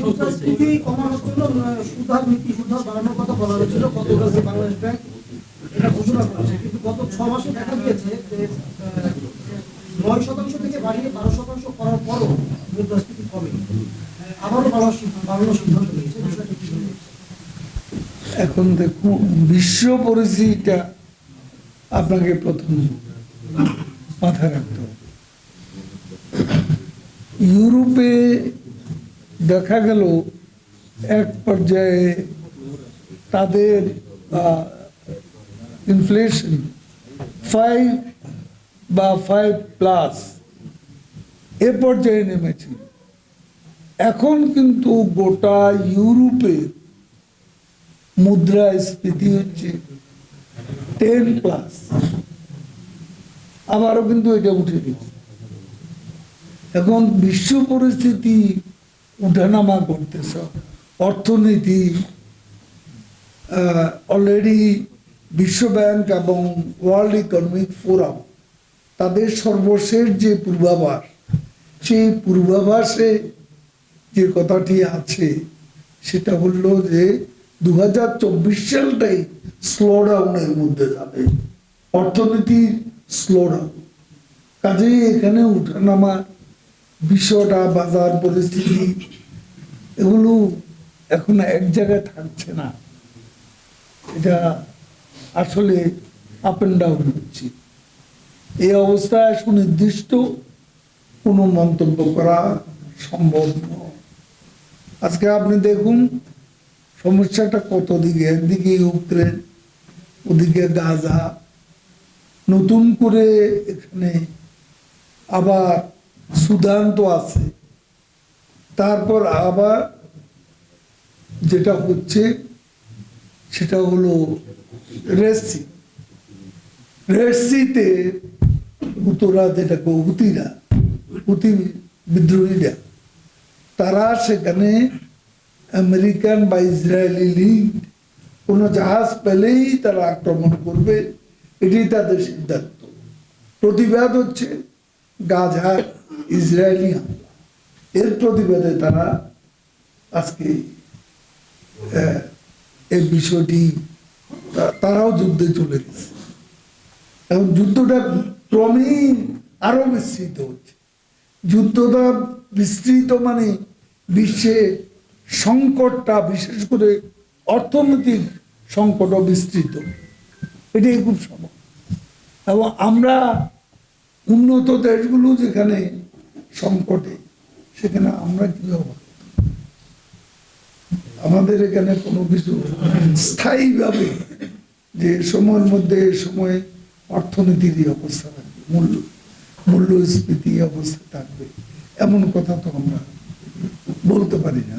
মুদ্রাস্ফীতি কমানোর জন্য সুধার নীতি সুধার বাড়ানোর কথা বলা হয়েছিল গতকালকে বাংলাদেশ ব্যাংক এটা ঘোষণা করেছে, কিন্তু গত 6 মাসে দেখা গিয়েছে যে 9% থেকে বাড়িয়ে 12% করার পরও মুদ্রাস্ফীতি কমে, আবারও বাড়ানোর সিদ্ধান্ত নিয়েছে। বিষয়টা কি? এখন দেখুন, বিশ্ব পরিস্থিতিটা আপনাকে প্রথম মাথায় রাখতে হবে। ইউরোপে দেখা গেল এক পর্যায়ে তাদের ইনফ্লেশন 5 বা 5+ এ পর্যায়ে নেমেছে। এখন কিন্তু গোটা ইউরোপে মুদ্রাস্ফীতি হচ্ছে 10+, আবারও কিন্তু এটা উঠে গেছে। এখন বিশ্ব পরিস্থিতি উঠানামা করতেছে, অর্থনীতি অলরেডি বিশ্ব ব্যাংক এবং ওয়ার্ল্ড ইকোনমিক ফোরাম তাদের সর্বশেষ যে পূর্বাভাস, সেই পূর্বাভাসে যে কথাটি আছে সেটা হলো যে 2024 সালটাই স্লোডাউনের মধ্যে যাবে, অর্থনীতির স্লোডাউন। কাজেই এখানে উঠানামা বিষয়টা, বাজার পরিস্থিতি এগুলো এখন এক জায়গায় থাকছে না, এটা আসলে আপ অ্যান্ড ডাউন হচ্ছে। এই অবস্থায় সুনির্দিষ্ট কোনো মন্তব্য করা সম্ভব নয়। আজকে আপনি দেখুন সমস্যাটা কত দিকে, একদিকে ইউক্রেন, ওদিকে গাজা, নতুন করে এখানে আবার সুদান তো আছে, তারপর আবার যেটা হচ্ছে সেটা হলো রেডসিতে হুতরা, যেটাকে হুতি বিদ্রোহীরা, তারা সেখানে আমেরিকান বা ইসরায়েলি লিগ কোনো জাহাজ পেলেই তারা আক্রমণ করবে, এটাই তাদের সিদ্ধান্ত। প্রতিবাদ হচ্ছে গাজা ইসরায়েলি হামলা, এর প্রতিবাদে তারা আজকে এই বিষয়টি তারাও যুদ্ধে চলে গেছে। এখন যুদ্ধটা ক্রমেই আরো বিস্তৃত হচ্ছে। যুদ্ধটা বিস্তৃত মানে বিশ্বে সংকটটা, বিশেষ করে অর্থনৈতিক সংকটও বিস্তৃত, এটাই খুব সম্ভব। এবং আমরা উন্নত দেশগুলো যেখানে সংকটে, সেখানে আমরা কিভাবে, আমাদের এখানে কোনো কিছু স্থায়ীভাবে যে সময়ের মধ্যে সময়ে অর্থনীতির অবস্থা থাকবে, মূল্যস্ফীতি অবস্থা থাকবে, এমন কথা তো আমরা বলতে পারি না।